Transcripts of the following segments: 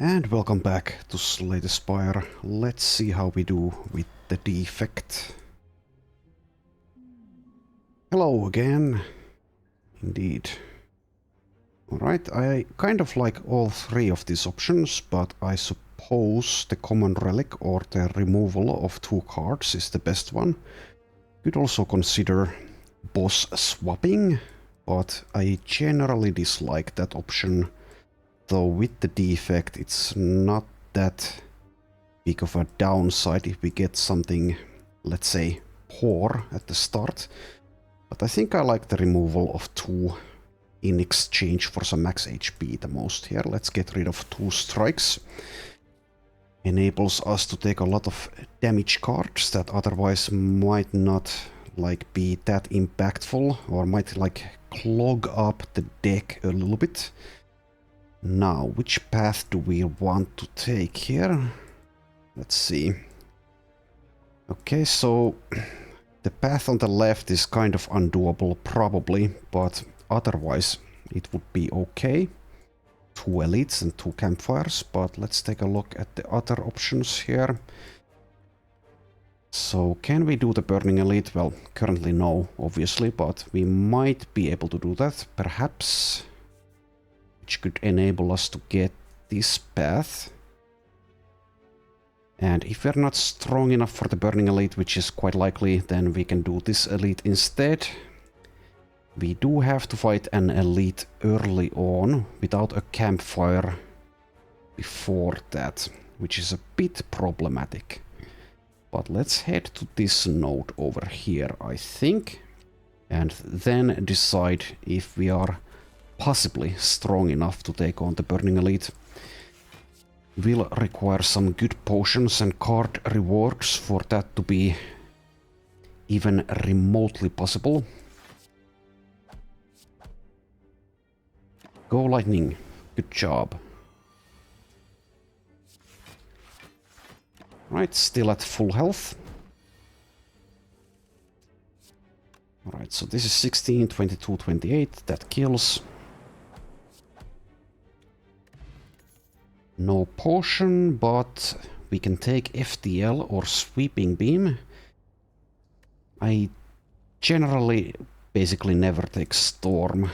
And welcome back to StSLib. Let's see how we do with the Defect. Hello again. Indeed. Alright, I kind of like all three of these options, but I suppose the common relic or the removal of 2 cards is the best one. Could also consider boss swapping, but I generally dislike that option. Though with the Defect it's not that big of a downside if we get something, let's say, poor at the start. But I think I like the removal of 2 in exchange for some max HP the most here. Let's get rid of 2 strikes. Enables us to take a lot of damage cards that otherwise might not be that impactful or might clog up the deck a little bit. Now, which path do we want to take here? Let's see. Okay, so the path on the left is kind of undoable probably, but otherwise it would be okay. 2 elites and 2 campfires, but let's take a look at the other options here. So can we do the burning elite? Well, currently no, obviously, but we might be able to do that, perhaps. Which could enable us to get this path. And if we're not strong enough for the burning elite, which is quite likely, then we can do this elite instead. We do have to fight an elite early on without a campfire before that, which is a bit problematic. But let's head to this node over here, I think, and then decide if we are possibly strong enough to take on the burning elite. Will require some good potions and card rewards for that to be even remotely possible. Go lightning, good job. Right, still at full health. Alright, so this is 16, 22, 28, that kills. No potion, but we can take FTL or Sweeping Beam. I generally basically never take Storm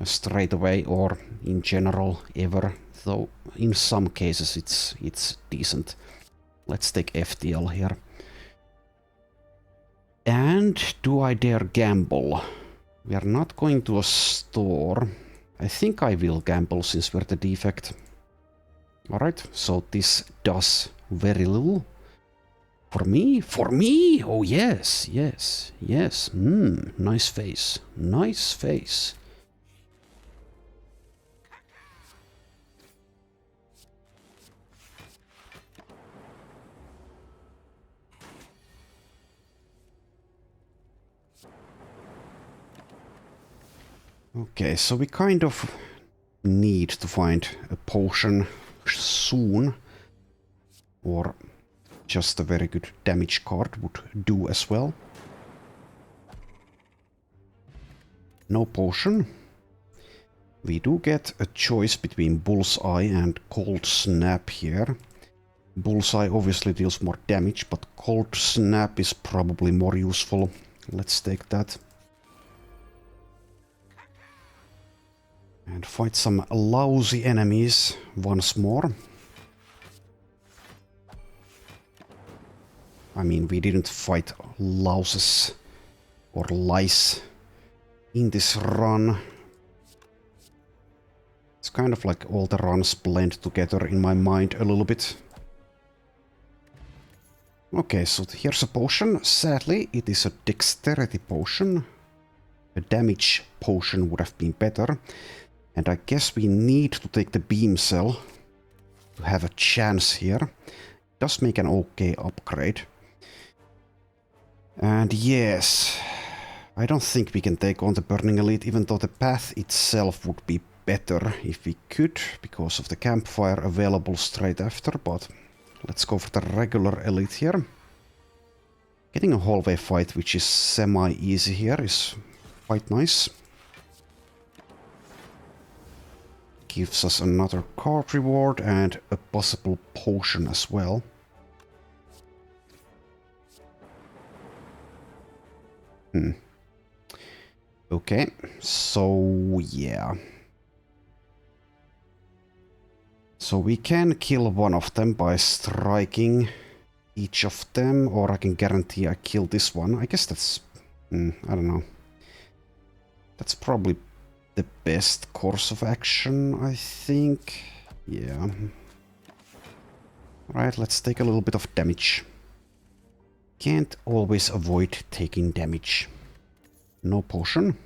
straight away or in general ever, though in some cases it's decent. Let's take FTL here. And do I dare gamble? We are not going to a store. I think I will gamble since we're the Defect. Alright, so this does very little. For me? For me? Oh yes, yes, yes. Nice face. Nice face. Okay, so we kind of need to find a potion soon, or just a very good damage card would do as well. No potion. We do get a choice between Bullseye and Cold Snap here. Bullseye obviously deals more damage, but Cold Snap is probably more useful. Let's take that. And fight some lousy enemies once more. I mean, we didn't fight louses or lice in this run. It's kind of like all the runs blend together in my mind a little bit. Okay, so here's a potion. Sadly, it is a dexterity potion. A damage potion would have been better. And I guess we need to take the beam cell to have a chance here. It does make an okay upgrade. And yes, I don't think we can take on the burning elite, even though the path itself would be better if we could, because of the campfire available straight after, but let's go for the regular elite here. Getting a hallway fight, which is semi-easy here, is quite nice. gives us another card reward and a possible potion as well. Okay, so yeah. So we can kill one of them by striking each of them, or I can guarantee I kill this one. I guess that's... I don't know. That's probably the best course of action, I think. Yeah. Right, let's take a little bit of damage. Can't always avoid taking damage. No potion.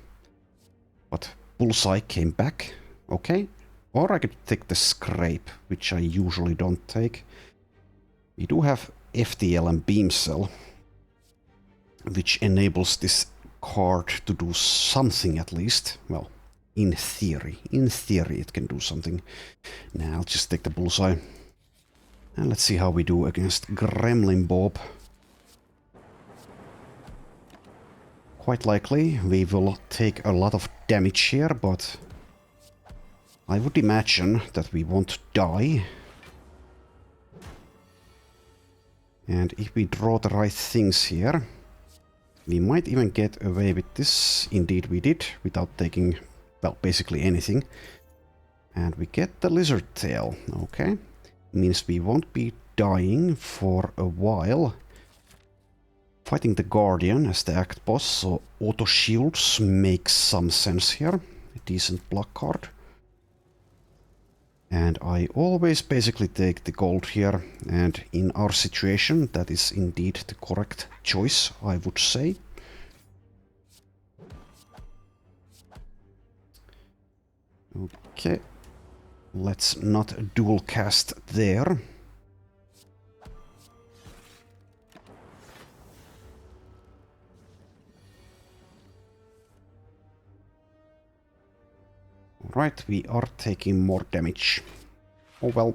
But Bullseye came back. Okay. Or I could take the Scrape, which I usually don't take. We do have FTL and Beam Cell, which enables this card to do something at least. Well, in theory. In theory it can do something. Now I'll just take the Bullseye. And let's see how we do against Gremlin Bob. Quite likely we will take a lot of damage here, but I would imagine that we won't die. And if we draw the right things here, we might even get away with this. Indeed we did, without taking, well, basically anything. And we get the Lizard Tail, okay. Means we won't be dying for a while. Fighting the Guardian as the act boss, so auto shields makes some sense here. A decent block card. And I always basically take the gold here, and in our situation that is indeed the correct choice, I would say. Okay, let's not dual cast there. Right, we are taking more damage. Oh well.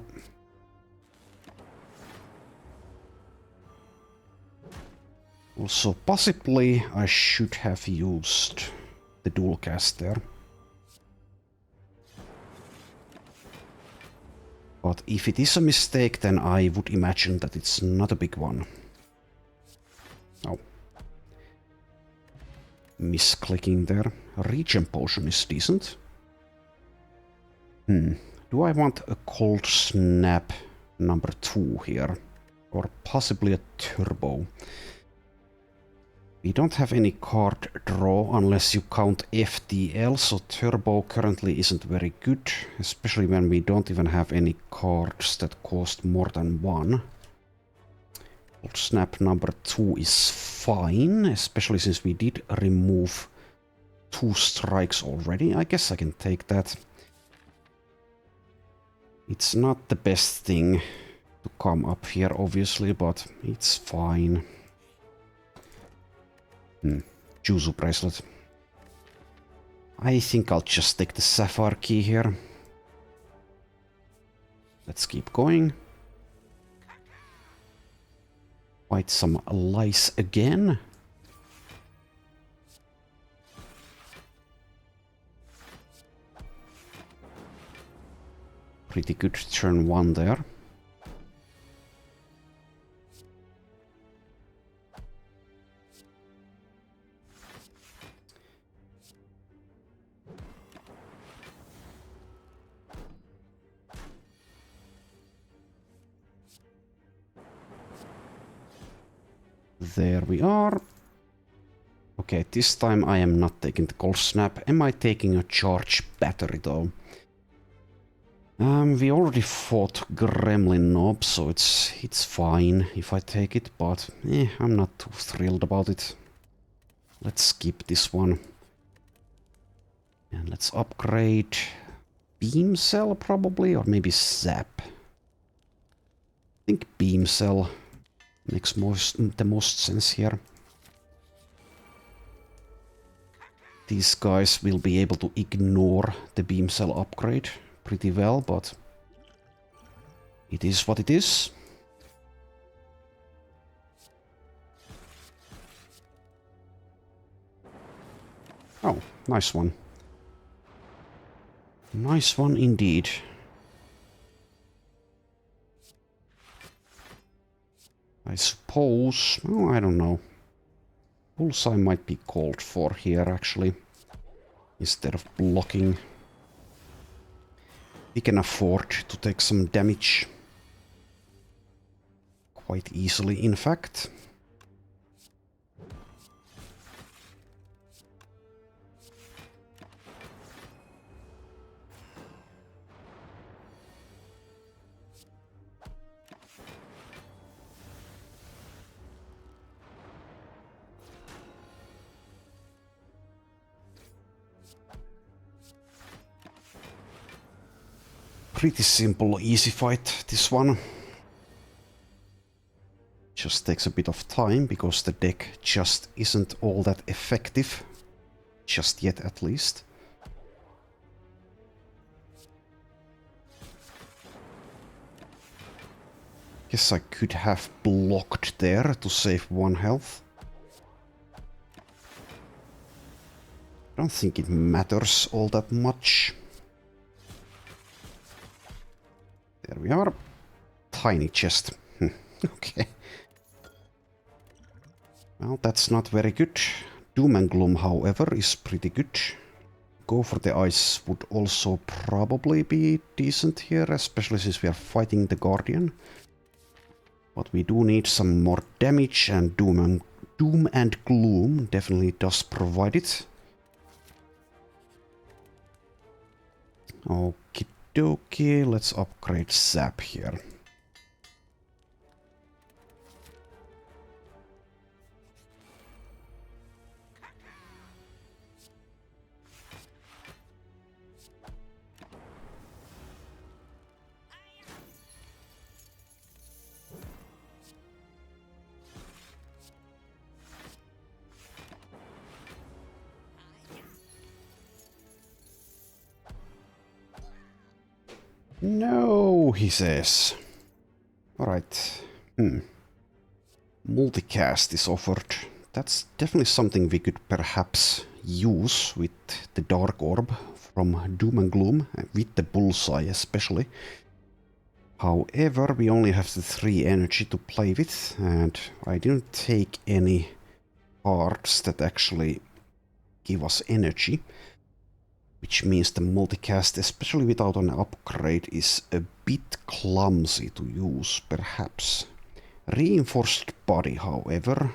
Also, possibly I should have used the dual cast there. But if it is a mistake, then I would imagine that it's not a big one. Oh. Misclicking there. Regen potion is decent. Do I want a cold snap number 2 here? Or possibly a turbo? We don't have any card draw unless you count FTL, so turbo currently isn't very good, especially when we don't even have any cards that cost more than 1. Cold snap number 2 is fine, especially since we did remove 2 strikes already. I guess I can take that. It's not the best thing to come up here, obviously, but it's fine. Juzu bracelet. I think I'll just take the sapphire key here. Let's keep going. Fight some lice again. Pretty good turn 1 there. There we are. Okay, this time I am not taking the cold snap. Am I taking a charge battery though? We already fought Gremlin Knob, so it's fine if I take it, but I'm not too thrilled about it. Let's skip this one. And let's upgrade Beam Cell probably, or maybe Zap. I think Beam Cell makes the most sense here. These guys will be able to ignore the Beam Cell upgrade pretty well, but it is what it is. Oh, nice one. Nice one indeed. I suppose... oh, I don't know. Bullseye might be called for here, actually. Instead of blocking. We can afford to take some damage. Quite easily, in fact. Pretty simple, easy fight, this one. Just takes a bit of time, because the deck just isn't all that effective. Just yet, at least. Guess I could have blocked there to save 1 health. I don't think it matters all that much. There we are. Tiny chest. Okay. Well, that's not very good. Doom and Gloom, however, is pretty good. Go for the Ice would also probably be decent here, especially since we are fighting the Guardian. But we do need some more damage, and Doom and Gloom definitely does provide it. Okie dokie, let's upgrade Zap here. No, he says. Alright. Multicast is offered. That's definitely something we could perhaps use with the Dark Orb from Doom and Gloom, with the Bullseye especially. However, we only have the 3 energy to play with, and I didn't take any cards that actually give us energy. Which means the multicast, especially without an upgrade, is a bit clumsy to use, perhaps. Reinforced Body, however,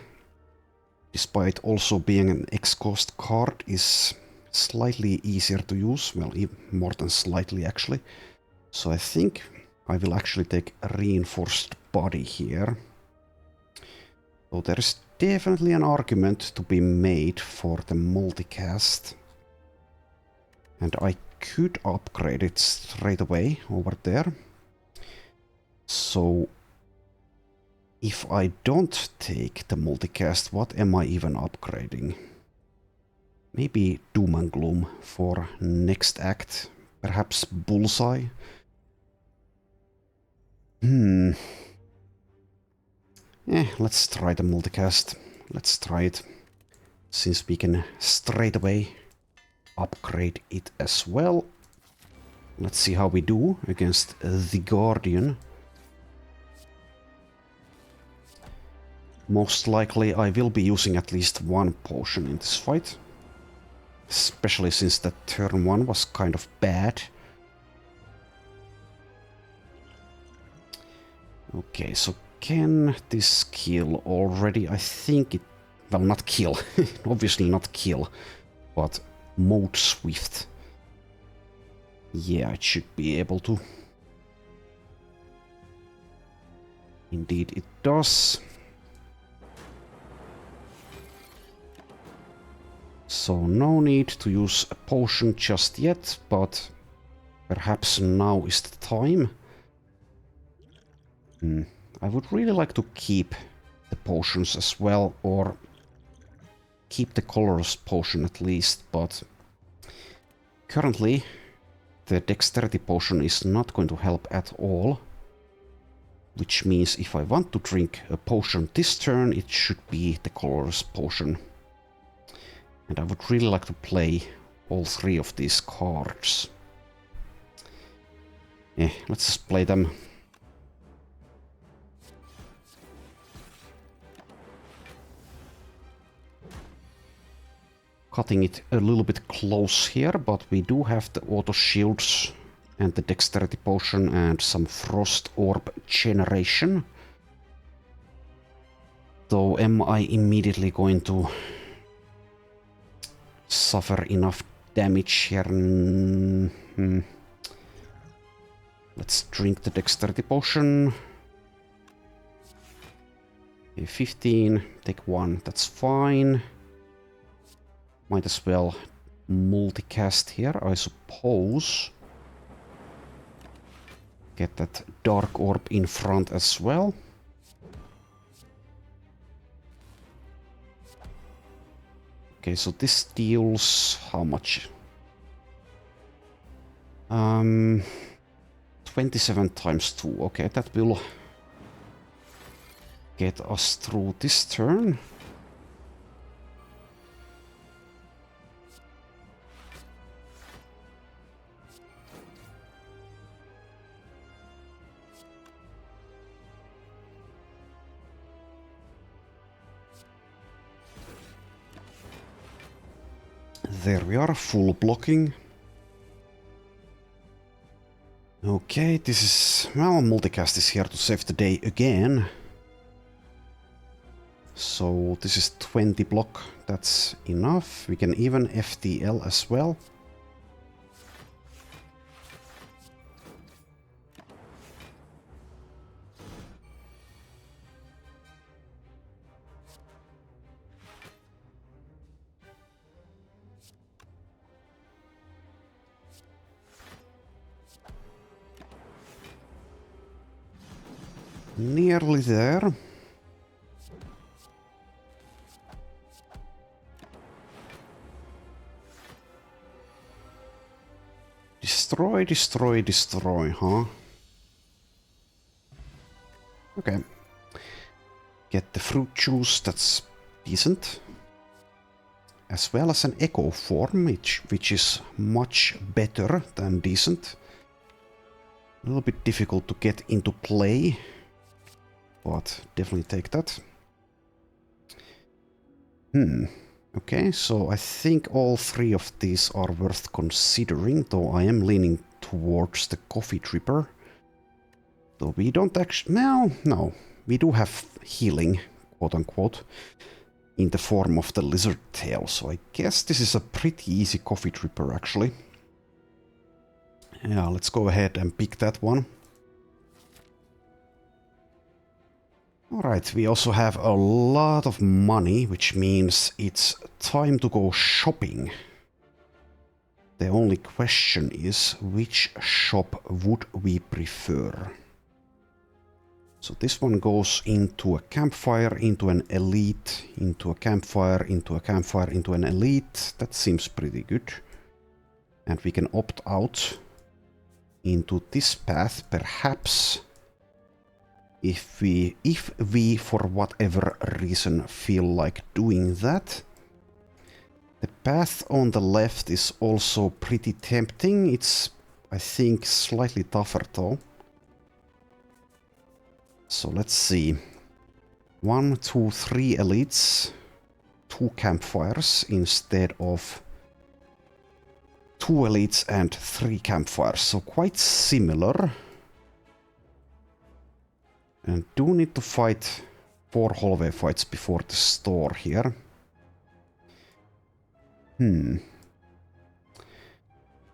despite also being an X-cost card, is slightly easier to use. Well, even more than slightly, actually. So I think I will actually take a Reinforced Body here. So there is definitely an argument to be made for the multicast. And I could upgrade it straight away over there. So if I don't take the multicast, what am I even upgrading? Maybe Doom and Gloom for next act. Perhaps Bullseye. Let's try the multicast. Let's try it. Since we can straight away upgrade it as well. Let's see how we do against the Guardian. Most likely I will be using at least 1 potion in this fight. Especially since that turn 1 was kind of bad. Okay, so can this kill already? I think it... well, not kill. Obviously not kill. But Mode Swift. Yeah, it should be able to. Indeed it does. So no need to use a potion just yet, but perhaps now is the time. I would really like to keep the potions as well, or keep the colorless potion at least, but currently the dexterity potion is not going to help at all. Which means if I want to drink a potion this turn, it should be the colorless potion. And I would really like to play all 3 of these cards. Let's just play them. Cutting it a little bit close here, but we do have the auto shields and the dexterity potion and some frost orb generation. Though am I immediately going to suffer enough damage here? Let's drink the dexterity potion. Okay, 15, take 1, that's fine. Might as well multicast here, I suppose. Get that dark orb in front as well. Okay, so this deals how much? 27 times 2. Okay, that will get us through this turn. There we are, full blocking. Okay, this is... well, multicast is here to save the day again. So this is 20 block, that's enough. We can even FTL as well. Nearly there. Destroy, destroy, destroy, huh? Okay. Get the fruit juice, that's decent. As well as an echo form, which is much better than decent. A little bit difficult to get into play, but definitely take that. Okay, so I think all three of these are worth considering, though I am leaning towards the coffee dripper. Though we don't actually... no, we do have healing, quote-unquote, in the form of the lizard tail, so I guess this is a pretty easy coffee dripper, actually. Yeah, let's go ahead and pick that one. Alright, we also have a lot of money, which means it's time to go shopping. The only question is, which shop would we prefer? So this one goes into a campfire, into an elite, into a campfire, into a campfire, into an elite. That seems pretty good. And we can opt out into this path, perhaps. If we for whatever reason feel like doing that. The path on the left is also pretty tempting. It's, I think, slightly tougher though. So let's see. 1, 2, 3 elites. 2 campfires instead of 2 elites and 3 campfires. So quite similar. And do need to fight 4 hallway fights before the store here.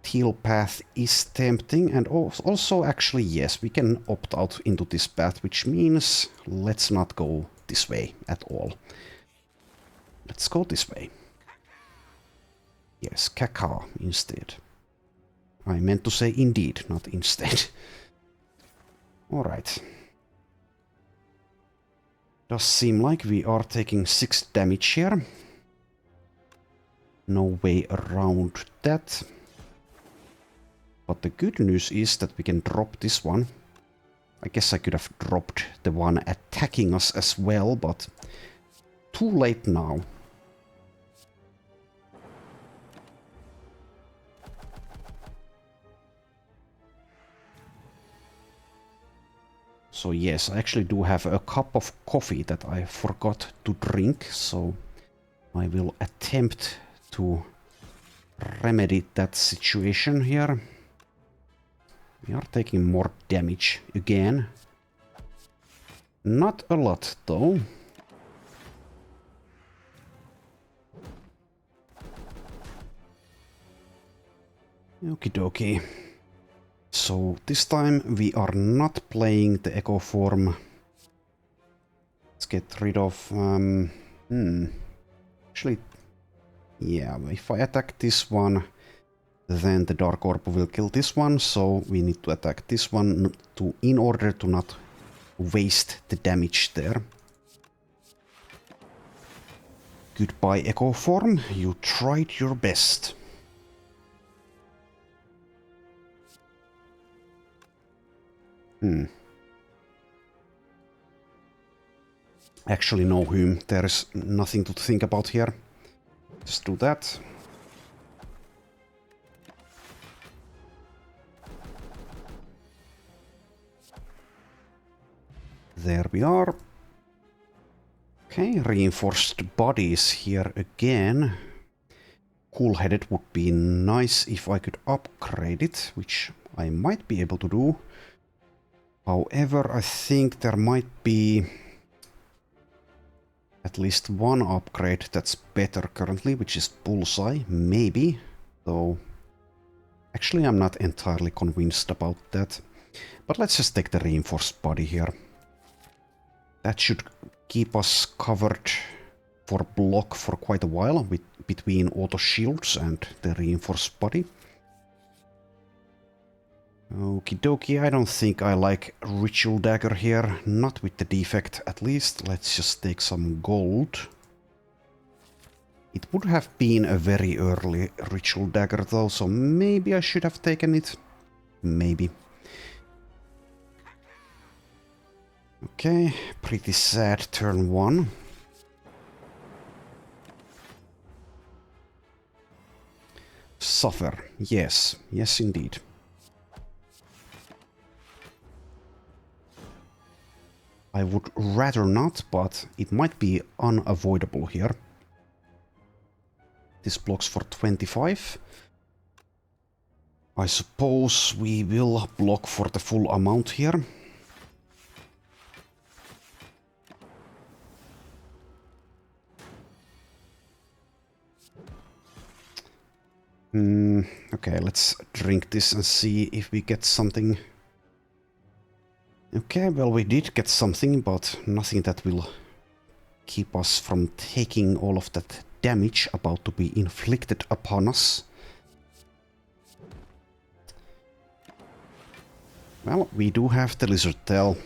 Teal path is tempting, and also actually yes, we can opt out into this path, which means let's not go this way at all. Let's go this way. Yes, caca instead. I meant to say indeed, not instead. Alright. Does seem like we are taking 6 damage here. No way around that. But the good news is that we can drop this one. I guess I could have dropped the one attacking us as well, but too late now. So yes, I actually do have a cup of coffee that I forgot to drink, so I will attempt to remedy that situation here. We are taking more damage again. Not a lot though. Okie dokie. So this time we are not playing the echo form. Let's get rid of... Actually, yeah, if I attack this one, then the Dark Orb will kill this one, so we need to attack this one in order to not waste the damage there. Goodbye, Echo Form. You tried your best. Actually, no, Hume. There is nothing to think about here. Just do that. There we are. Okay, reinforced bodies here again. Cool-headed would be nice if I could upgrade it, which I might be able to do. However, I think there might be at least one upgrade that's better currently, which is Bullseye, maybe. Though, actually I'm not entirely convinced about that. But let's just take the reinforced body here. That should keep us covered for block for quite a while, between auto shields and the reinforced body. Okie dokie, I don't think I like Ritual Dagger here, not with the defect at least. Let's just take some gold. It would have been a very early Ritual Dagger though, so maybe I should have taken it. Maybe. Okay, pretty sad turn 1. Suffer, yes, yes indeed. I would rather not, but it might be unavoidable here. This blocks for 25. I suppose we will block for the full amount here. Okay, let's drink this and see if we get something. Okay, well, we did get something, but nothing that will keep us from taking all of that damage about to be inflicted upon us. Well, we do have the Lizard Tail.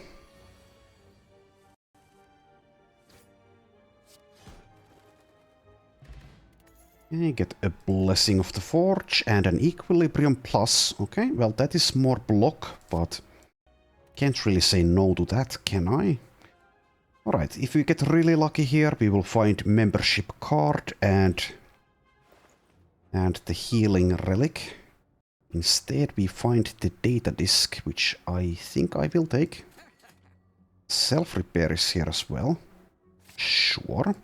Okay, get a Blessing of the Forge and an Equilibrium Plus. Okay, well, that is more block, but can't really say no to that, can I? Alright, if we get really lucky here, we will find membership card and the healing relic. Instead, we find the data disk, which I think I will take. Self-repair is here as well. Sure.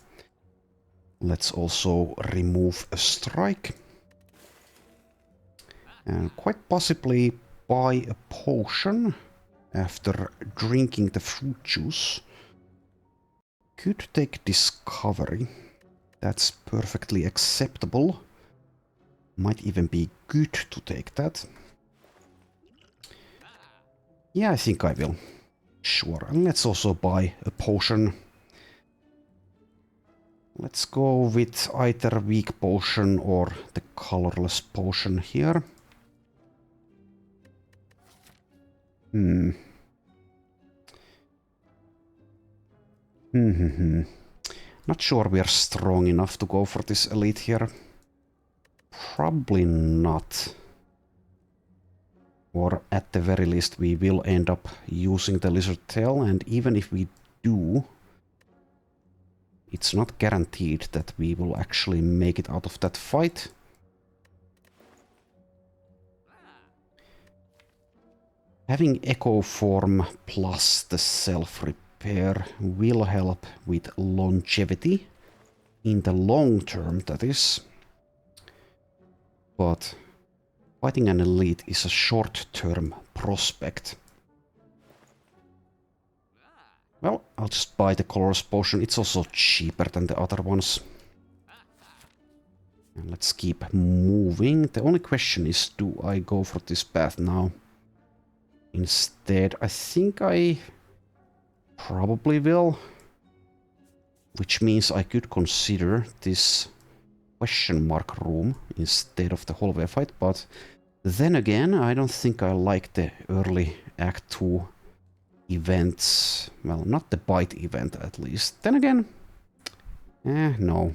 Let's also remove a strike. And quite possibly buy a potion after drinking the fruit juice. Could take discovery. That's perfectly acceptable. Might even be good to take that. Yeah, I think I will. Sure, and let's also buy a potion. Let's go with either weak potion or the colorless potion here. Not sure we are strong enough to go for this elite here. Probably not. Or at the very least we will end up using the Lizard Tail, and even if we do, it's not guaranteed that we will actually make it out of that fight. Having Echo Form plus the self-repair will help with longevity. In the long term, that is. But fighting an elite is a short-term prospect. Well, I'll just buy the Colorless Potion. It's also cheaper than the other ones. And let's keep moving. The only question is, do I go for this path now? Instead, I think I probably will. Which means I could consider this question mark room instead of the hallway fight. But then again, I don't think I like the early Act 2 events. Well, not the bite event at least. Then again, no.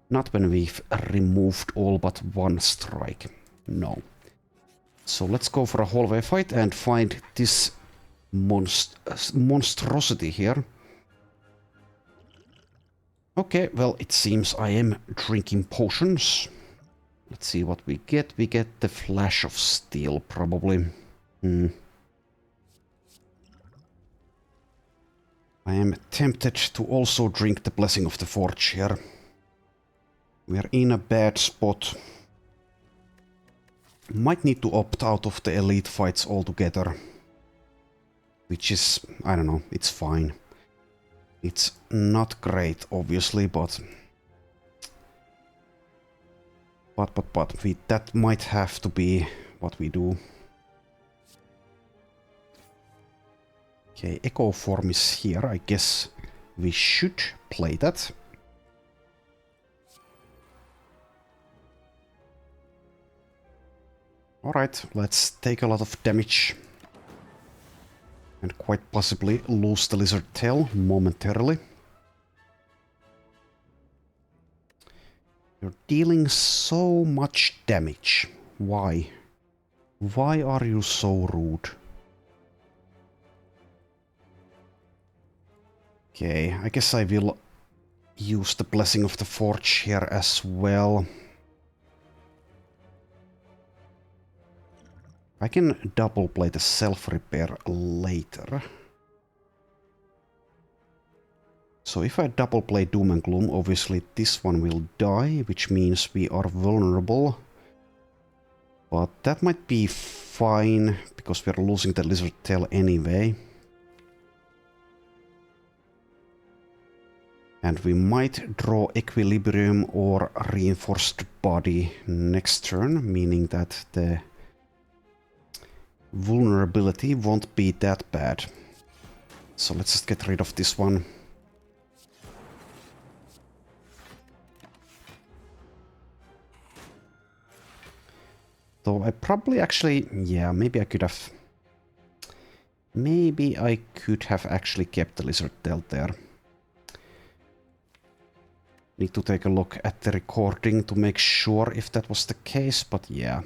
Not when we've removed all but one strike. No. So let's go for a hallway fight and find this monstrosity here. Okay, well, it seems I am drinking potions. Let's see what we get. We get the Flash of Steel, probably. I am tempted to also drink the Blessing of the Forge here. We are in a bad spot. Might need to opt out of the elite fights altogether. Which is, I don't know, it's fine. It's not great, obviously, but that might have to be what we do. Okay, Echo Form is here. I guess we should play that. Alright, let's take a lot of damage. And quite possibly lose the lizard tail momentarily. You're dealing so much damage. Why? Why are you so rude? Okay, I guess I will use the Blessing of the Forge here as well. I can double play the self-repair later. So if I double play Doom and Gloom, obviously this one will die, which means we are vulnerable. But that might be fine, because we are losing the lizard tail anyway. And we might draw Equilibrium or Reinforced Body next turn, meaning that the vulnerability won't be that bad. So let's just get rid of this one. Though I probably actually, yeah, maybe I could have actually kept the lizard tail there. Need to take a look at the recording to make sure if that was the case, but yeah.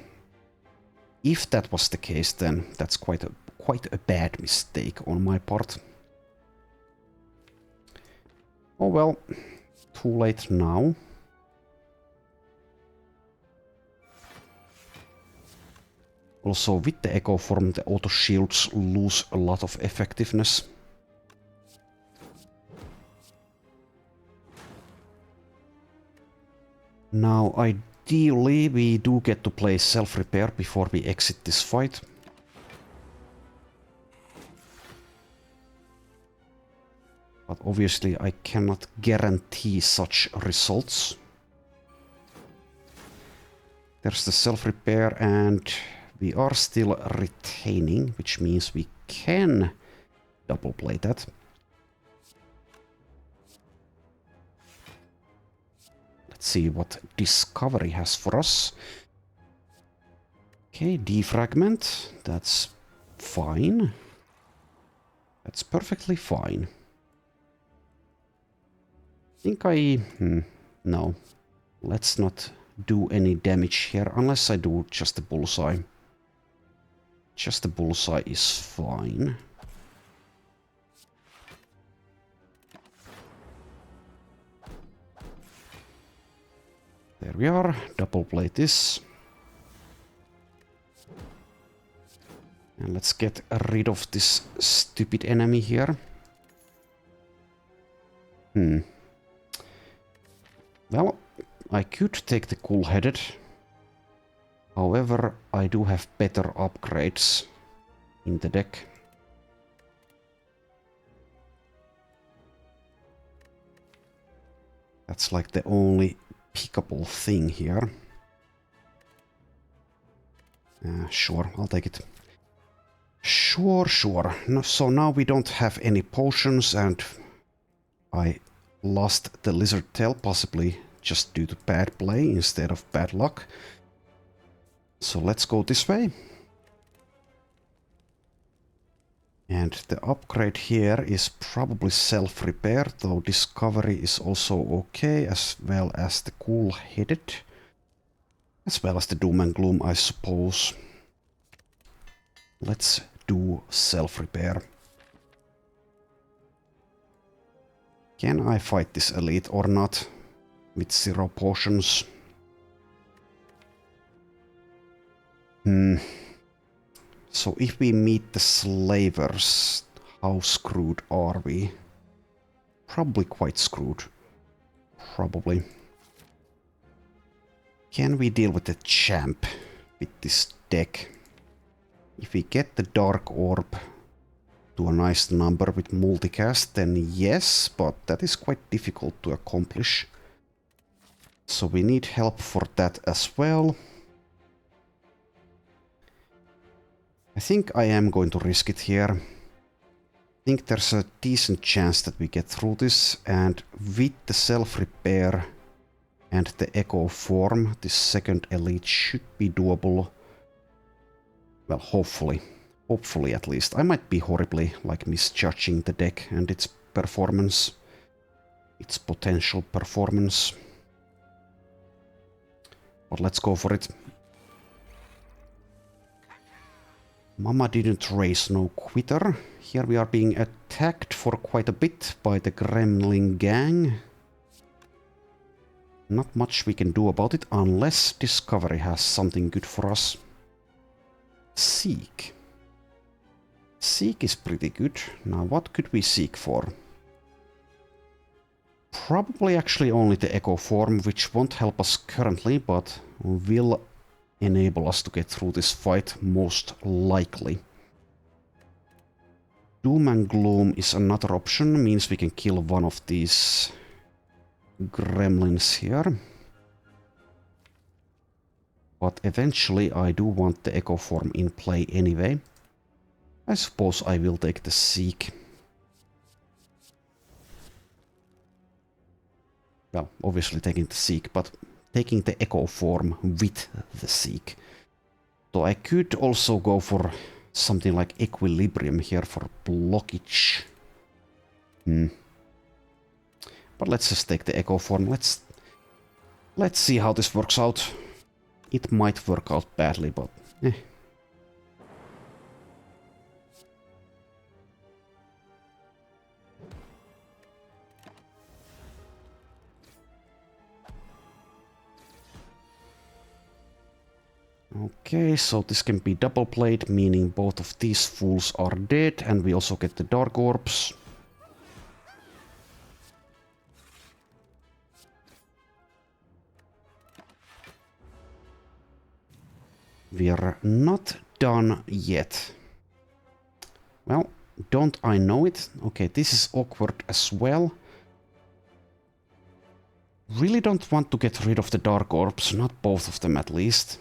If that was the case, then that's quite a bad mistake on my part. Oh well, too late now. Also, with the Echo Form, the auto shields lose a lot of effectiveness. Now, ideally, we do get to play self-repair before we exit this fight. But obviously, I cannot guarantee such results. There's the self-repair, and we are still retaining, which means we can double play that. Let's see what Discovery has for us. Okay, defragment. That's fine. That's perfectly fine. I think no. Let's not do any damage here, unless I do just the bullseye. Just the bullseye is fine. There we are. Double play this. And let's get rid of this stupid enemy here. Well, I could take the cool-headed. However, I do have better upgrades in the deck. That's like the only pickable thing here. Sure, I'll take it. Sure. No, so now we don't have any potions and I lost the lizard tail, possibly just due to bad play instead of bad luck. So let's go this way. And the upgrade here is probably self-repair, though discovery is also okay, as well as the cool-headed. As well as the doom and gloom, I suppose. Let's do self-repair. Can I fight this elite or not? With 0 potions. So if we meet the slavers, how screwed are we? Probably quite screwed. Probably. Can we deal with the champ with this deck? If we get the Dark Orb to a nice number with multicast, then yes, but that is quite difficult to accomplish. So we need help for that as well. I think I am going to risk it here. I think there's a decent chance that we get through this, and with the self-repair and the echo form, this second elite should be doable. Well, hopefully. Hopefully, at least. I might be horribly, like, misjudging the deck and its performance. Its potential performance. But let's go for it. Mama didn't raise no quitter. Here we are being attacked for quite a bit by the Gremlin gang. Not much we can do about it unless Discovery has something good for us. Seek. Seek is pretty good. Now what could we seek for? Probably actually only the Echo form, which won't help us currently, but will enable us to get through this fight most likely. Doom and Gloom is another option, means we can kill one of these gremlins here. But eventually I do want the Echo form in play anyway. I suppose I will take the Seek. Well, obviously taking the Seek, but taking the Echo form with the Seek. So I could also go for something like Equilibrium here for blockage. But let's just take the Echo form. Let's see how this works out. It might work out badly, but eh. Okay, so this can be double played, meaning both of these fools are dead, and we also get the Dark Orbs. We are not done yet. Well, don't I know it? Okay, this is awkward as well. Really don't want to get rid of the Dark Orbs, not both of them at least.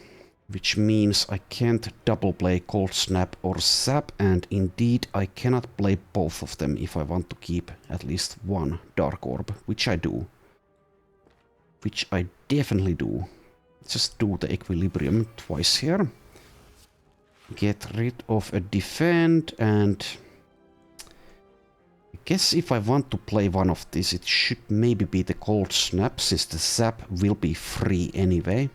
Which means I can't double play Cold Snap or Zap, and indeed I cannot play both of them if I want to keep at least one Dark Orb, which I do. Which I definitely do. Let's just do the Equilibrium twice here. Get rid of a Defend, and I guess if I want to play one of these, it should maybe be the Cold Snap, since the Zap will be free anyway.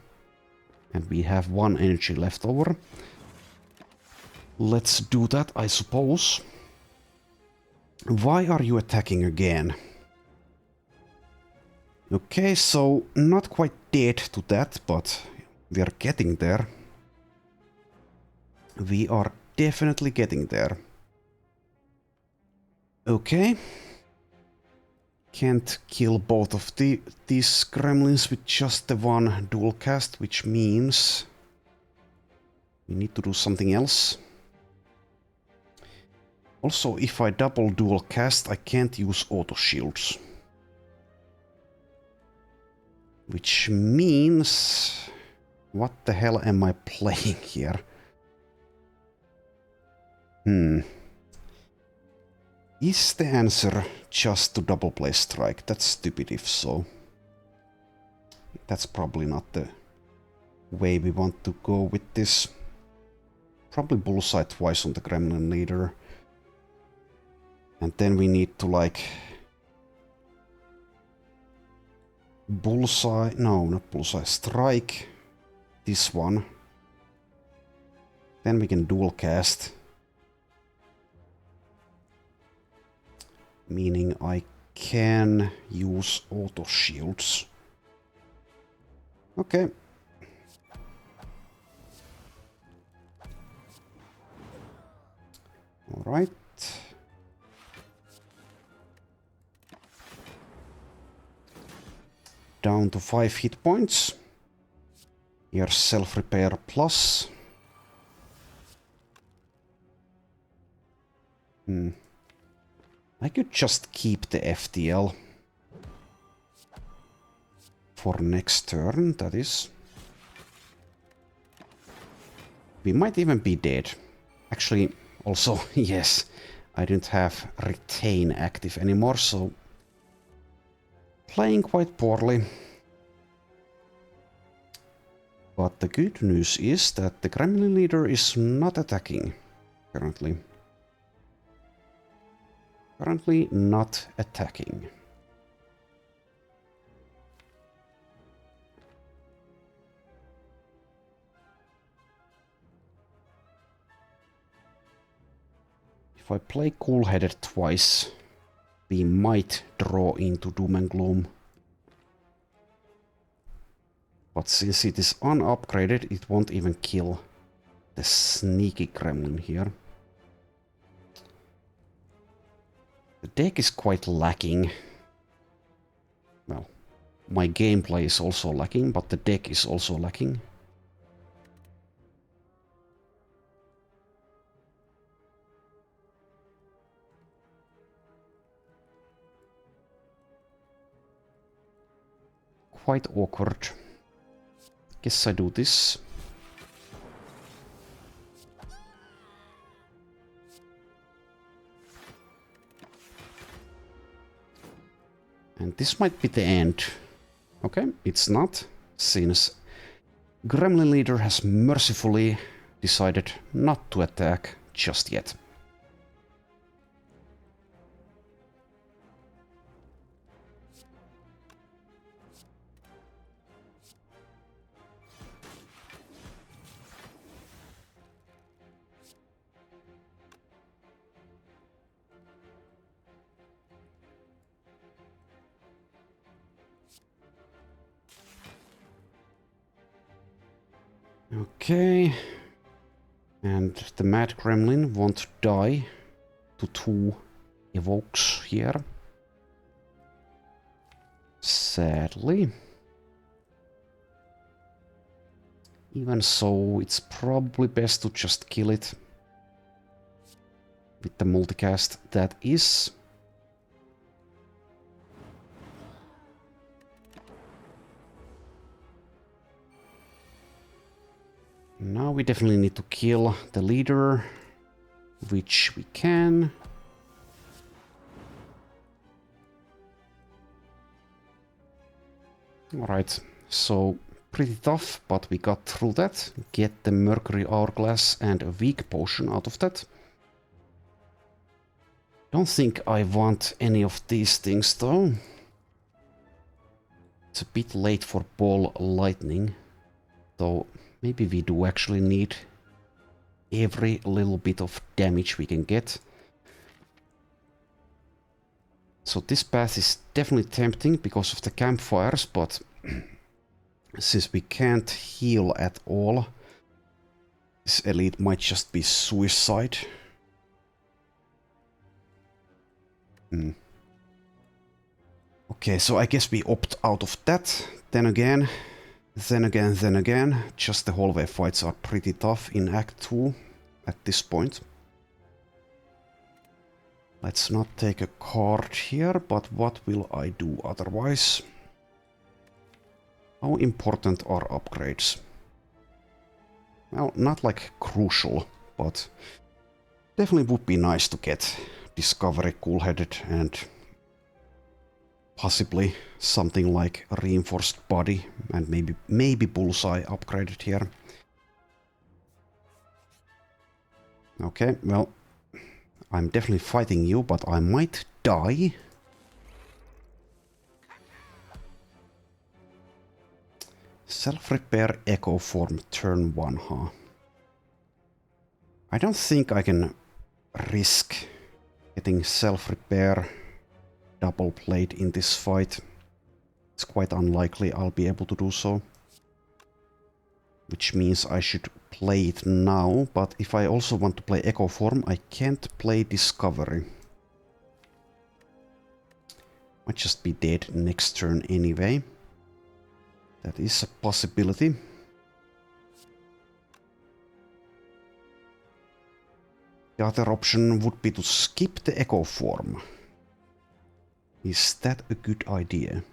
And we have one energy left over. Let's do that, I suppose. Why are you attacking again? Okay, so not quite dead to that, but we are getting there. We are definitely getting there. Okay. Can't kill both of these gremlins with just the one dual cast, which means we need to do something else. Also, if I double dual cast, I can't use auto shields. Which means... what the hell am I playing here? Is the answer just to double play strike? That's stupid if so. That's probably not the way we want to go with this. Probably bullseye twice on the gremlin leader. And then we need to like... bullseye... no, not bullseye. Strike this one. Then we can dual cast. Meaning I can use auto shields. Okay. All right. Down to 5 hit points. Here's self-repair plus. I could just keep the FTL for next turn, that is. We might even be dead. Actually, also, yes, I didn't have retain active anymore, so playing quite poorly. But the good news is that the gremlin leader is not attacking currently. Currently not attacking. If I play cool-headed twice, we might draw into Doom and Gloom. But since it is unupgraded, it won't even kill the sneaky gremlin here. The deck is quite lacking. Well, my gameplay is also lacking, but the deck is also lacking. Quite awkward. Guess I do this. And this might be the end. Okay, it's not, since Gremlin Leader has mercifully decided not to attack just yet. Okay, and the Mad Gremlin won't die to 2 evokes here. Sadly. Even so, it's probably best to just kill it with the multicast that is. Now we definitely need to kill the leader, which we can. Alright, so pretty tough, but we got through that. Get the Mercury Hourglass and a weak potion out of that. Don't think I want any of these things though. It's a bit late for Ball Lightning, though. Maybe we do actually need every little bit of damage we can get. So this path is definitely tempting because of the campfires, but since we can't heal at all, This elite might just be suicide. Okay, so I guess we opt out of that. Then again, just the hallway fights are pretty tough in Act 2 at this point. Let's not take a card here, but what will I do otherwise? How important are upgrades? Well, not like crucial, but definitely would be nice to get Discovery cool-headed and possibly something like a reinforced body and maybe bullseye upgraded here. Okay, well, I'm definitely fighting you, but I might die. Self-repair echo form turn 1, huh? I don't think I can risk getting self-repair double played in this fight. It's quite unlikely I'll be able to do so. Which means I should play it now, but if I also want to play echo form, I can't play Discovery. Might just be dead next turn anyway. That is a possibility. The other option would be to skip the echo form. Is that a good idea?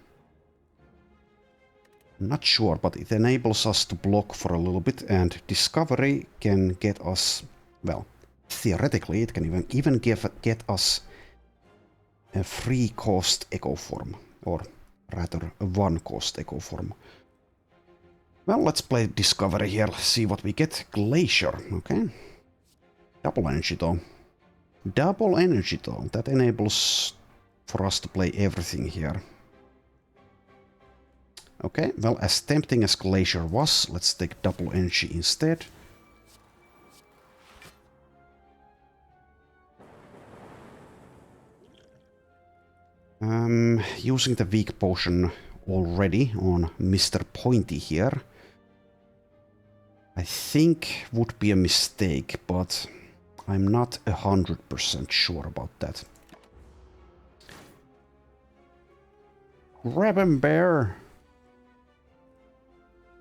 Not sure, but it enables us to block for a little bit, and Discovery can get us, well, theoretically it can even get us a free cost echo form, or rather a one cost echo form. Well, let's play Discovery here, see what we get. Glacier, okay. Double energy though. Double energy though, that enables for us to play everything here. Okay, well, as tempting as Glacier was, let's take double energy instead. Using the weak potion already on Mr. Pointy here, I think would be a mistake, but I'm not 100% sure about that. Grab him, bear!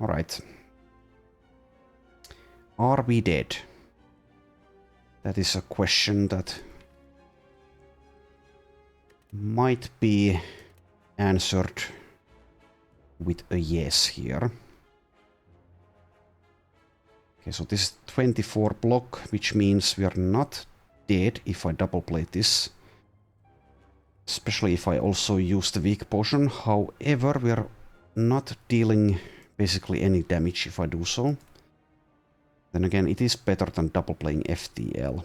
Alright. Are we dead? That is a question that might be answered with a yes here. Okay, so this is 24 block, which means we are not dead if I double play this. Especially if I also use the weak potion. However, we are not dealing basically any damage if I do so. Then again, it is better than double playing FTL.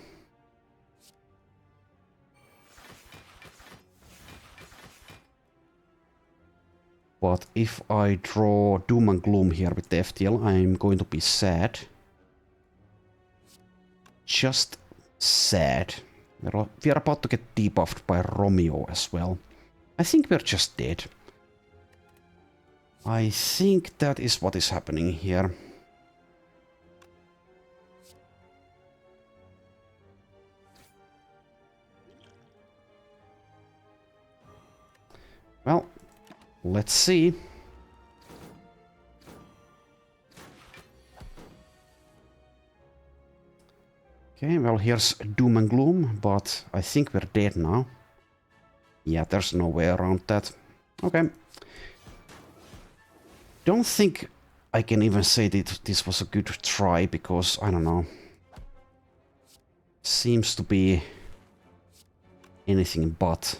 But if I draw Doom and Gloom here with the FTL, I'm going to be sad. Just sad. We are about to get debuffed by Romeo as well. I think we're just dead. I think that is what is happening here. Well, let's see. Okay, well, here's Doom and Gloom, but I think we're dead now. Yeah, there's no way around that. Okay. Don't think I can even say that this was a good try, because, I don't know. Seems to be anything but.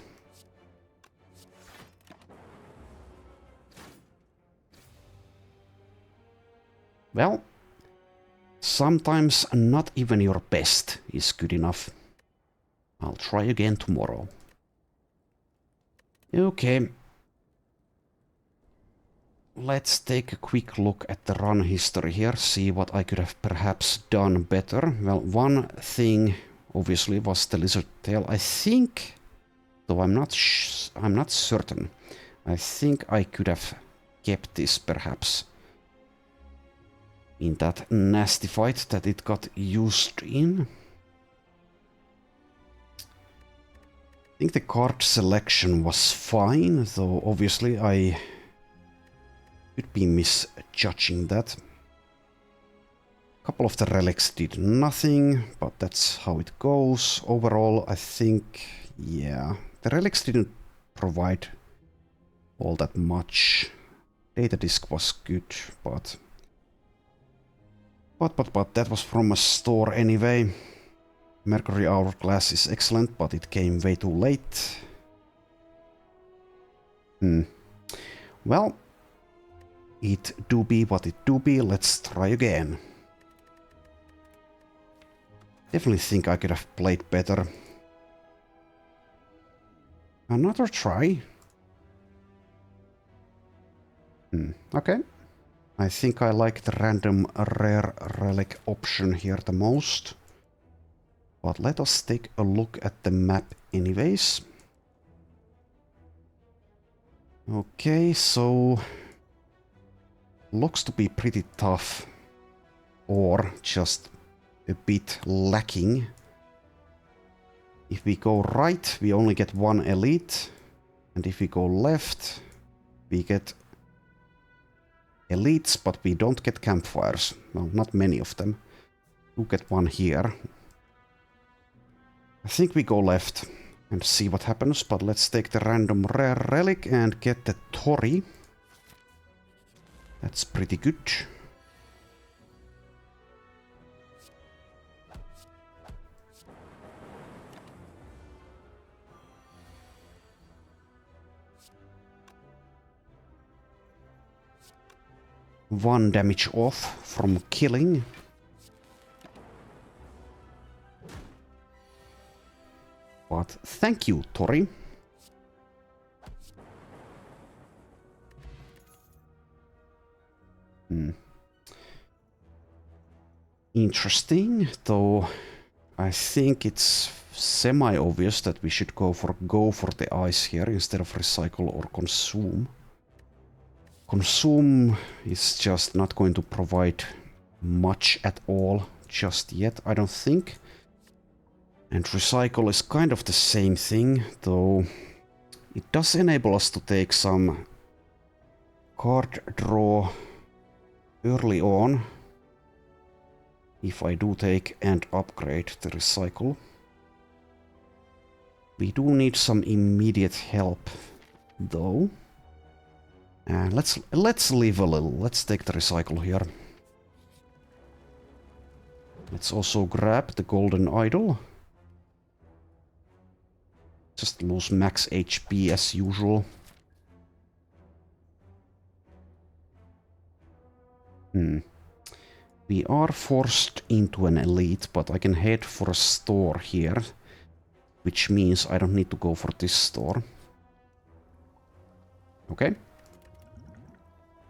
Well, sometimes not even your best is good enough. I'll try again tomorrow. Okay. Let's take a quick look at the run history here, see what I could have perhaps done better. Well, one thing obviously was the lizard tail. I think, though I'm not certain, I think I could have kept this perhaps. in that nasty fight that it got used in. I think the card selection was fine, though obviously I could be misjudging that. A couple of the relics did nothing, but that's how it goes. Overall, I think, yeah, the relics didn't provide all that much. Data disk was good, but that was from a store anyway. Mercury Hourglass is excellent, but it came way too late. Well, it do be what it do be. Let's try again. Definitely think I could have played better. Another try. Okay. I think I like the random rare relic option here the most. But let us take a look at the map anyways. Okay, so looks to be pretty tough, or just a bit lacking. If we go right, we only get one elite, and if we go left, we get elites, but we don't get campfires. Well, not many of them. We get one here. I think we go left and see what happens, but let's take the random rare relic and get the Tori. That's pretty good. One damage off from killing. But thank you, Tori. Interesting, though I think it's semi-obvious that we should go for the ice here instead of recycle or consume. Consume is just not going to provide much at all just yet, I don't think. And recycle is kind of the same thing, though it does enable us to take some card draw early on. If I do take and upgrade the recycle. We do need some immediate help, though. And let's leave a little. Let's take the recycle here. Let's also grab the golden idol. Just lose max HP as usual. We are forced into an elite, but I can head for a store here. Which means I don't need to go for this store. Okay.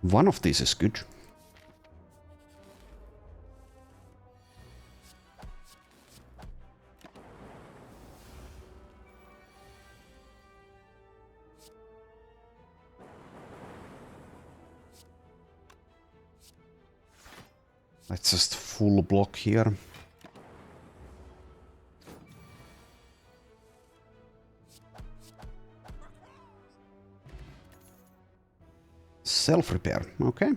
One of these is good. Let's just full block here. Self-repair, okay.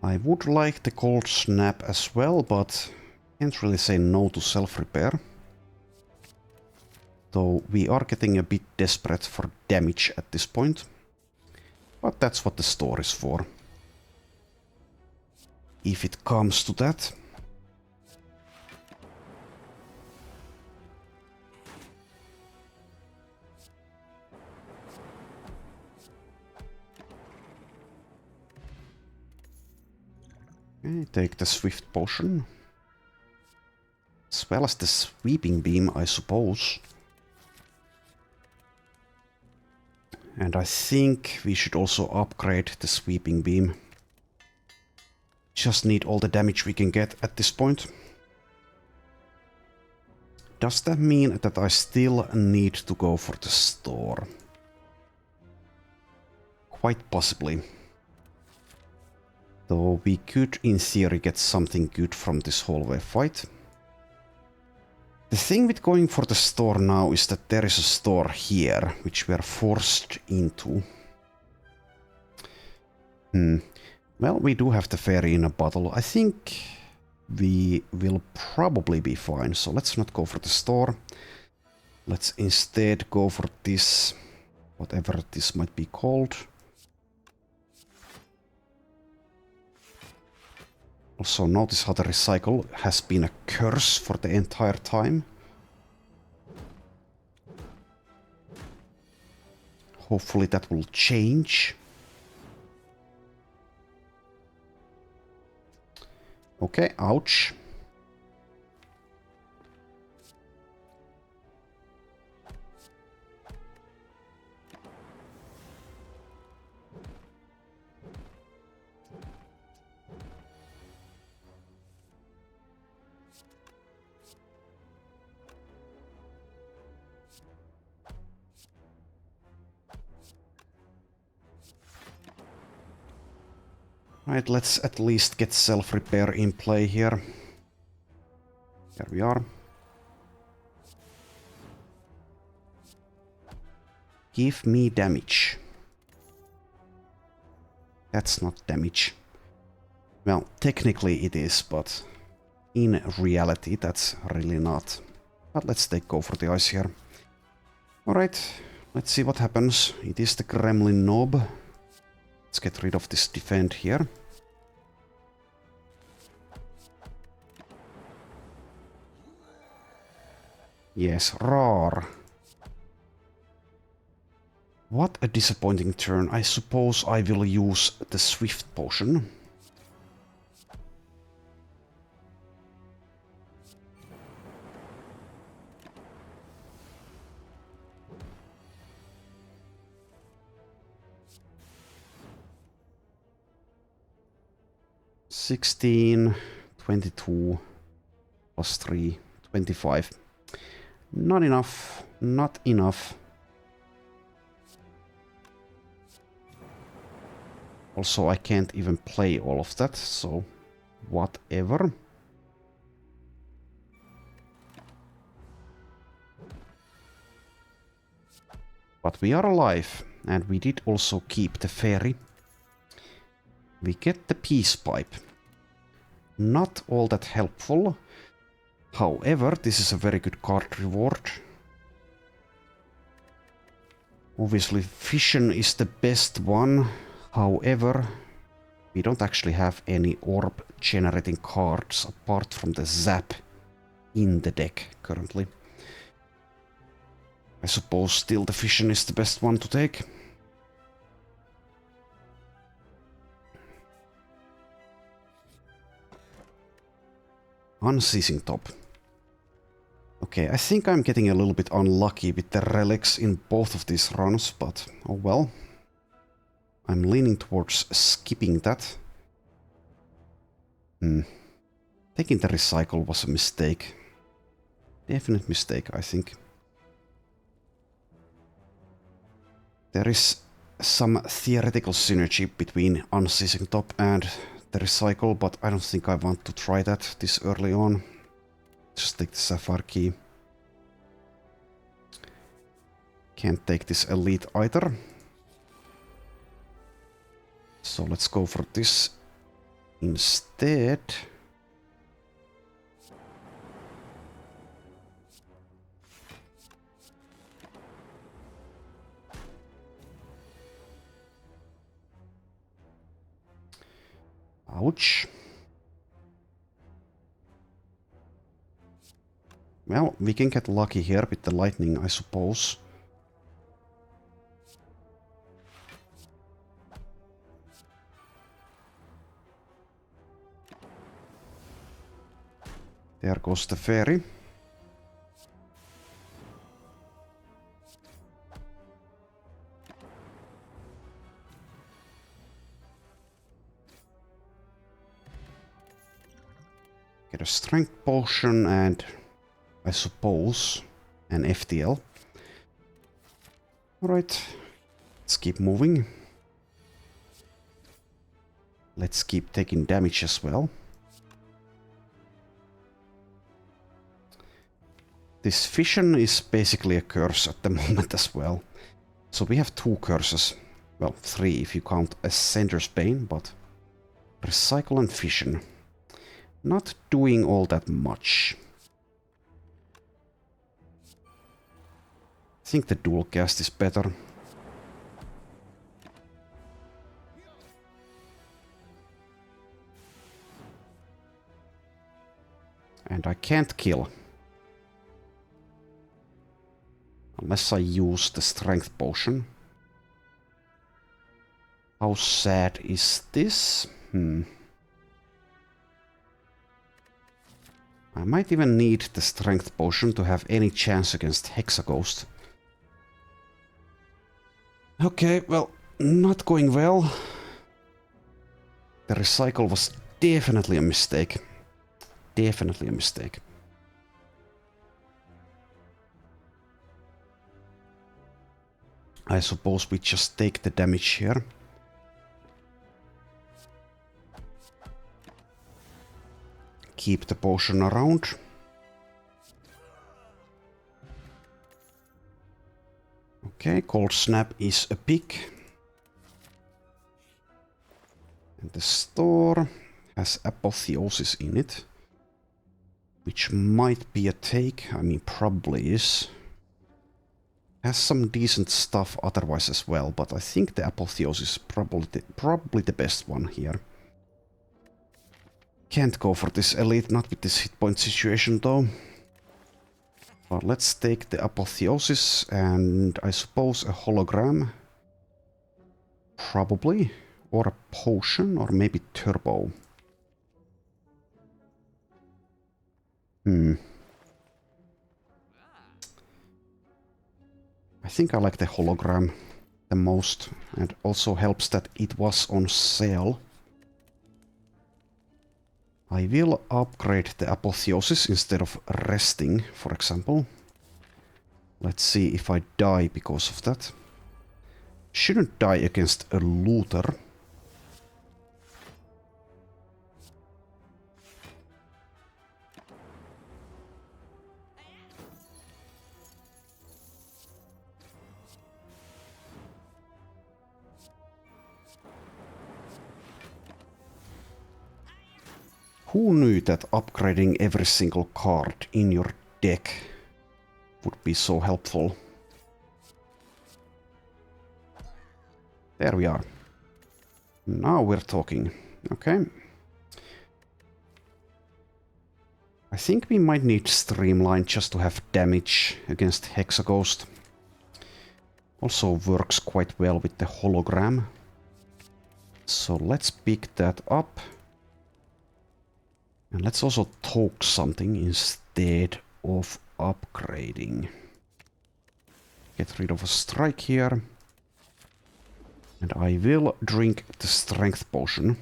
I would like the cold snap as well, but can't really say no to self-repair. Though we are getting a bit desperate for damage at this point. But that's what the store is for. If it comes to that. Okay, take the swift potion. As well as the sweeping beam, I suppose. And I think we should also upgrade the sweeping beam. Just need all the damage we can get at this point. Does that mean that I still need to go for the store? Quite possibly. Though we could, in theory, get something good from this hallway fight. The thing with going for the store now is that there is a store here, which we are forced into. Well, we do have the fairy in a bottle. I think we will probably be fine, so let's not go for the store. Let's instead go for this, whatever this might be called. Also notice how the recycle has been a curse for the entire time. Hopefully that will change. Okay, ouch. Right, let's at least get self-repair in play here. There we are. Give me damage. That's not damage. Well, technically it is, but in reality that's really not. But let's go for the ice here. Alright, let's see what happens. It is the gremlin knob. Let's get rid of this defend here. Yes, roar. What a disappointing turn. I suppose I will use the Swift potion. $16, 22, plus 3, 25. Not enough, not enough. Also, I can't even play all of that, so whatever. But we are alive, and we did also keep the fairy. We get the peace pipe. Not all that helpful. However, this is a very good card reward. Obviously, fission is the best one. However, we don't actually have any orb generating cards apart from the zap in the deck currently. I suppose still the fission is the best one to take. Unceasing top. Okay, I think I'm getting a little bit unlucky with the relics in both of these runs, but oh well. I'm leaning towards skipping that. Taking the recycle was a mistake. Definite mistake, I think. There is some theoretical synergy between Unceasing Top and the recycle, but I don't think I want to try that this early on. Just take the Sapphire Key. Can't take this Elite either. So let's go for this instead. Ouch. Well, we can get lucky here with the lightning, I suppose. There goes the fairy. Get a strength potion and I suppose an FTL. Alright, let's keep moving. Let's keep taking damage as well. This fission is basically a curse at the moment as well. So we have 2 curses. Well, 3 if you count Ascender's Bane, but recycle and fission. Not doing all that much. I think the dual cast is better. And I can't kill. Unless I use the strength potion. How sad is this? I might even need the strength potion to have any chance against Hexaghost. Okay, well, not going well. The recycle was definitely a mistake. Definitely a mistake. I suppose we just take the damage here. Keep the potion around. Okay, Cold Snap is a pick. And the store has Apotheosis in it. Which might be a take. I mean, probably is. Has some decent stuff otherwise as well, but I think the Apotheosis is probably the best one here. Can't go for this elite, not with this hit point situation though. But let's take the Apotheosis and I suppose a hologram. Probably. Or a potion, or maybe turbo. I think I like the hologram the most, and also helps that it was on sale. I will upgrade the Apotheosis instead of resting, for example. Let's see if I die because of that. Shouldn't die against a looter. Who knew that upgrading every single card in your deck would be so helpful? There we are. Now we're talking. Okay. I think we might need Streamline just to have damage against Hexaghost. Also works quite well with the hologram. So let's pick that up. And let's also toke something instead of upgrading. Get rid of a strike here. And I will drink the strength potion.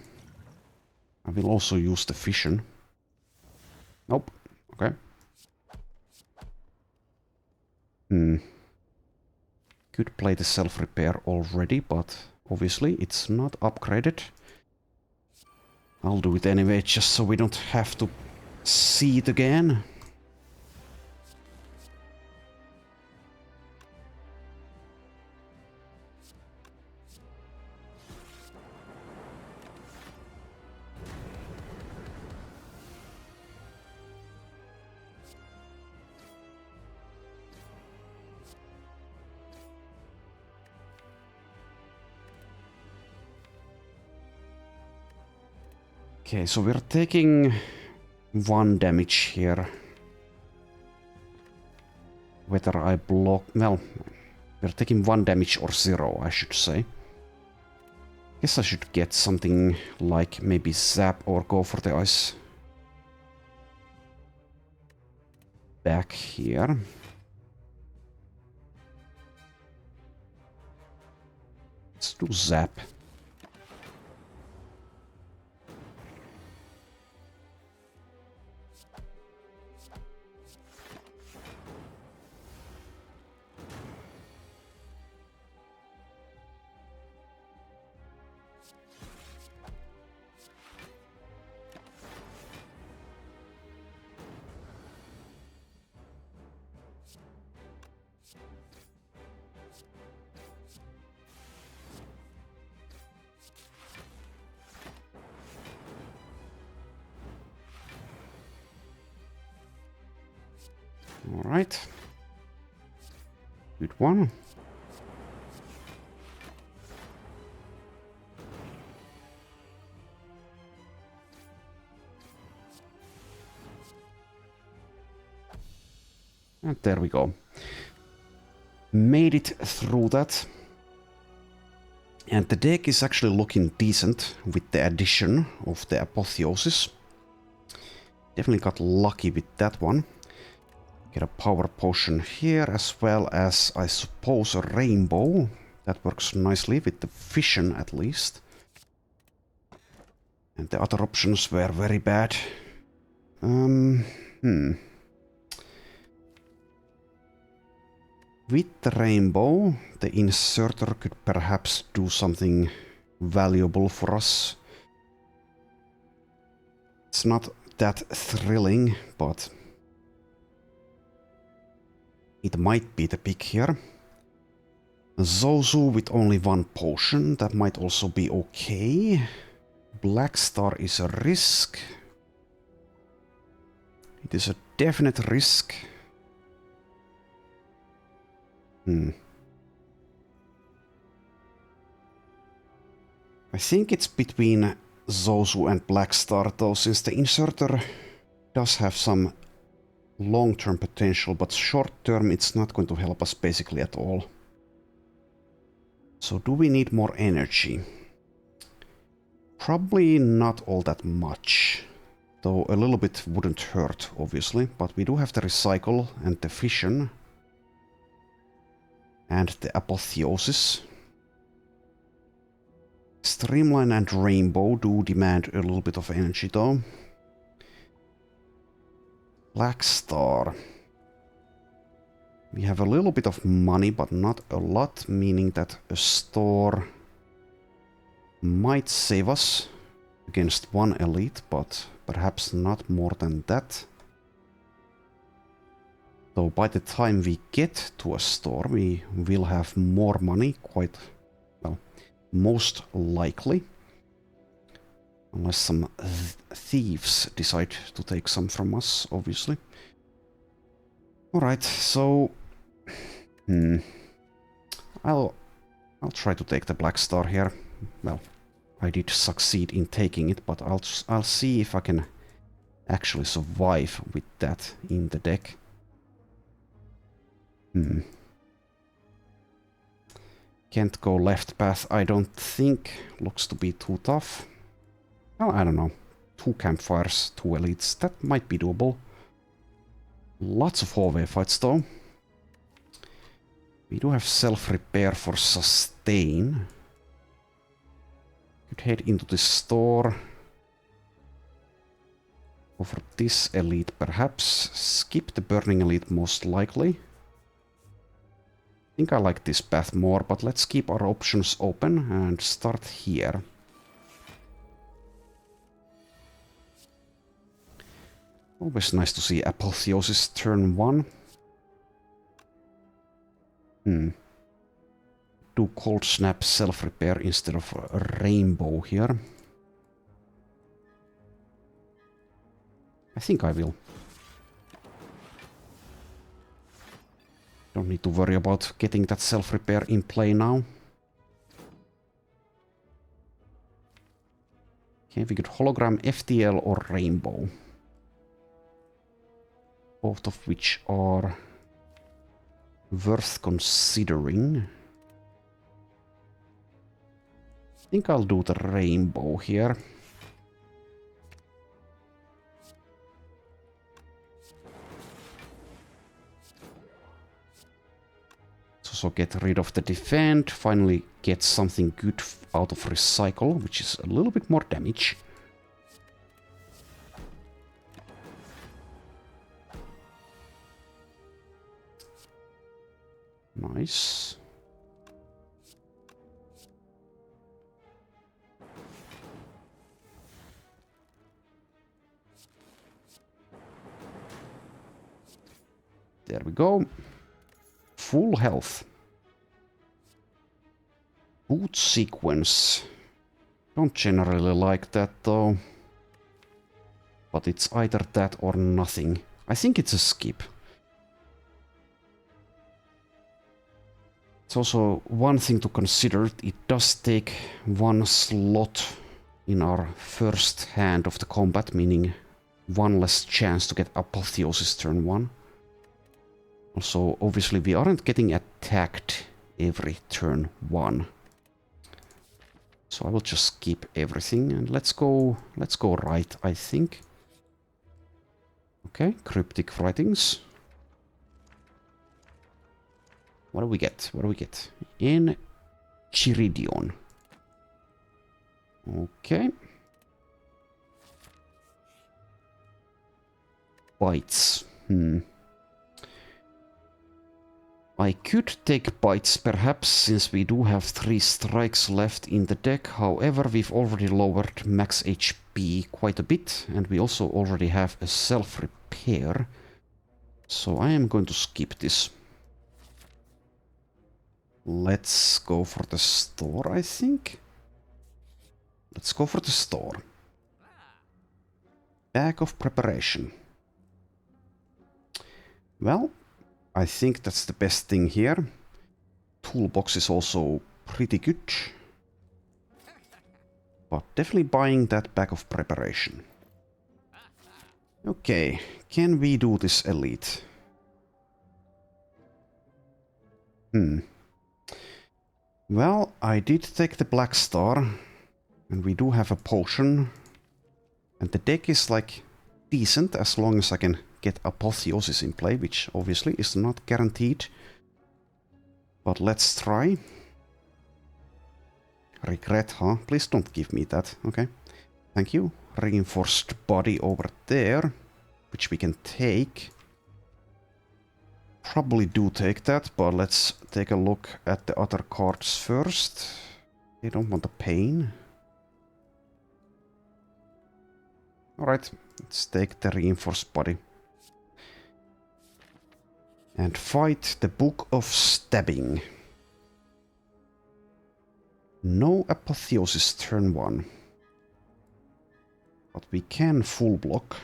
I will also use the fission. Nope. Okay. Could play the self-repair already, but obviously it's not upgraded. I'll do it anyway, just so we don't have to see it again. Okay, so we're taking 1 damage here. Whether I block... Well, we're taking 1 damage or 0, I should say. Guess I should get something like maybe Zap or go for the ice. Back here. Let's do Zap. Alright. Good one. And there we go. Made it through that. And the deck is actually looking decent with the addition of the Apotheosis. Definitely got lucky with that one. Get a power potion here, as well as, I suppose, a rainbow. That works nicely with the fission, at least. And the other options were very bad. With the rainbow, the inserter could perhaps do something valuable for us. It's not that thrilling, but it might be the pick here. Zozu with only one potion, that might also be okay. Black Star is a risk. It is a definite risk. I think it's between Zozu and Black Star though, since the inserter does have some long-term potential, but short-term it's not going to help us basically at all. So do we need more energy? Probably not all that much, though a little bit wouldn't hurt, obviously, but we do have the recycle and the fission. And the Apotheosis. Streamline and Rainbow do demand a little bit of energy though. Black Star. We have a little bit of money, but not a lot, meaning that a store might save us against one elite, but perhaps not more than that. Though by the time we get to a store, we will have more money, quite, well, most likely. Unless some thieves decide to take some from us, obviously. Alright, so... I'll try to take the Black Star here. Well, I did succeed in taking it, but I'll see if I can actually survive with that in the deck. Can't go left path, I don't think. Looks to be too tough. Well, I don't know. 2 campfires, 2 elites. That might be doable. Lots of hallway fights though. We do have self-repair for sustain. Could head into the store. Go for this elite perhaps. Skip the burning elite most likely. I think I like this path more, but let's keep our options open and start here. Always nice to see Apotheosis turn 1. Do Cold Snap self-repair instead of a rainbow here. I think I will. Don't need to worry about getting that self-repair in play now. Okay, we could hologram FTL or rainbow. Both of which are worth considering. I think I'll do the rainbow here. So get rid of the defend, finally get something good out of recycle, which is a little bit more damage. Nice. There we go. Full health. Boot sequence. Don't generally like that though. But it's either that or nothing. I think it's a skip. It's also one thing to consider. It does take one slot in our first hand of the combat, meaning one less chance to get Apotheosis turn 1. Also, obviously, we aren't getting attacked every turn 1. So I will just skip everything and let's go right, I think. Okay, cryptic writings. What do we get? What do we get? In Chiridion. Okay. Bites. I could take bites perhaps, since we do have 3 strikes left in the deck. However, we've already lowered max HP quite a bit, and we also already have a self-repair. So I am going to skip this. Let's go for the store, I think. Let's go for the store. Bag of preparation. Well, I think that's the best thing here. Toolbox is also pretty good. But definitely buying that bag of preparation. Okay, can we do this elite? Well, I did take the Black Star. And we do have a potion. And the deck is like decent as long as I can get Apotheosis in play, which obviously is not guaranteed. But let's try. Regret, huh? Please don't give me that. Okay. Thank you. Reinforced body over there, which we can take. Probably do take that, but let's take a look at the other cards first. They don't want the pain. Alright, let's take the reinforced body. And fight the Book of Stabbing. No Apotheosis turn 1. But we can full block.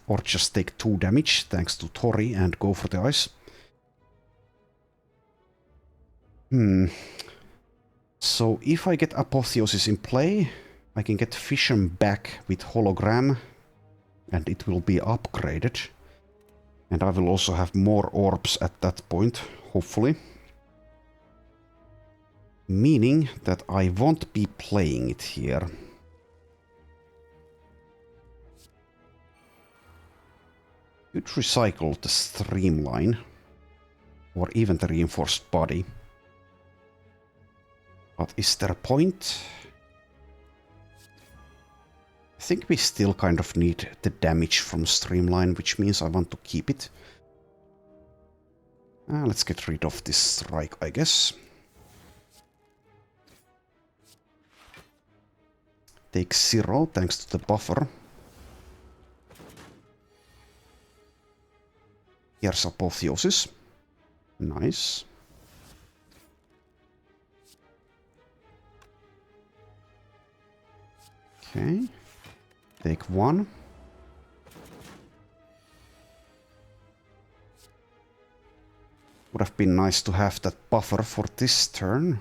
Or just take 2 damage thanks to Tori and go for the ice. So if I get Apotheosis in play, I can get Fission back with Hologram. And it will be upgraded. And I will also have more orbs at that point, hopefully. Meaning that I won't be playing it here. Could recycle the Streamline. Or even the Reinforced Body. But is there a point? I think we still kind of need the damage from Streamline, which means I want to keep it. Let's get rid of this strike, I guess. Take 0 thanks to the buffer. Here's Apotheosis. Nice. Okay. Take 1. Would have been nice to have that buffer for this turn.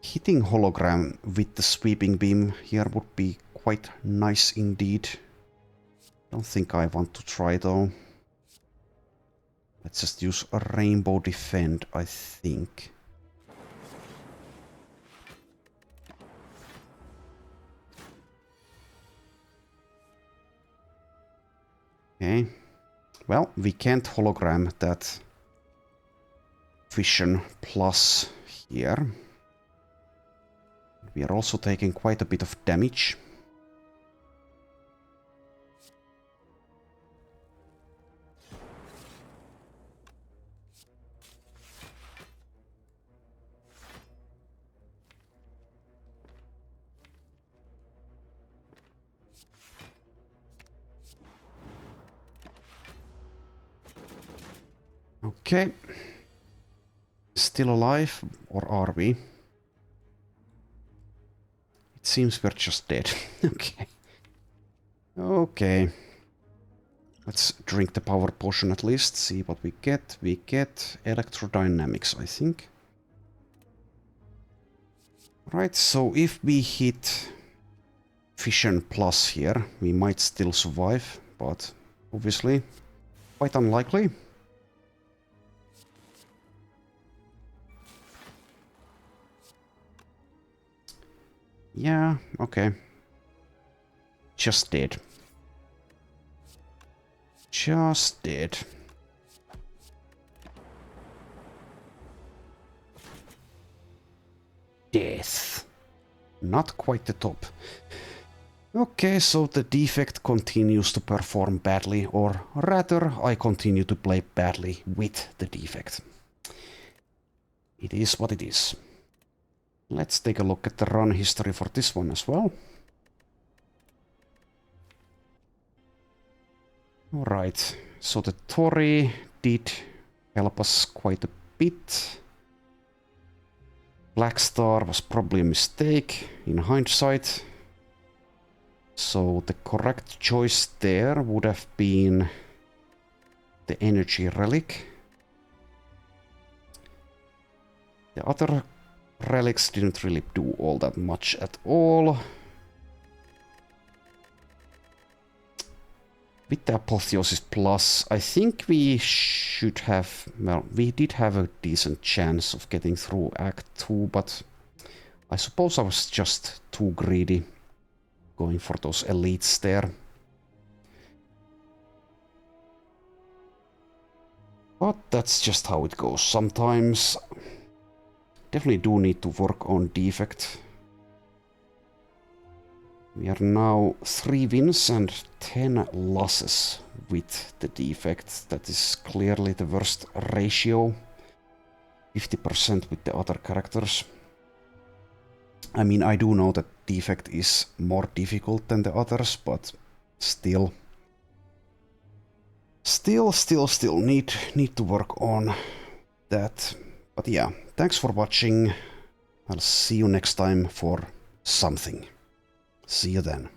Hitting Hologram with the Sweeping Beam here would be quite nice indeed. Don't think I want to try though. Let's just use a Rainbow Defend, I think. Okay. Well, we can't hologram that Fission plus here. We are also taking quite a bit of damage. Okay. Still alive, or are we? It seems we're just dead. Okay. Okay. Let's drink the power potion at least, see what we get. We get electrodynamics, I think. Right, so if we hit fission plus here, we might still survive, but obviously quite unlikely. Yeah, okay. Just dead. Just dead. Death. Not quite the top. Okay, so the Defect continues to perform badly, or rather, I continue to play badly with the Defect. It is what it is. Let's take a look at the run history for this one as well. Alright, so the Tori did help us quite a bit. Black Star was probably a mistake in hindsight. So the correct choice there would have been the Energy Relic. The other relics didn't really do all that much at all. With the Apotheosis Plus, I think we should have... Well, we did have a decent chance of getting through Act 2, but I suppose I was just too greedy going for those elites there. But that's just how it goes sometimes. Definitely do need to work on Defect. We are now 3 wins and 10 losses with the Defect. That is clearly the worst ratio. 50% with the other characters. I mean, I do know that Defect is more difficult than the others, but still. Still need to work on that. But yeah, thanks for watching. I'll see you next time for something. See you then.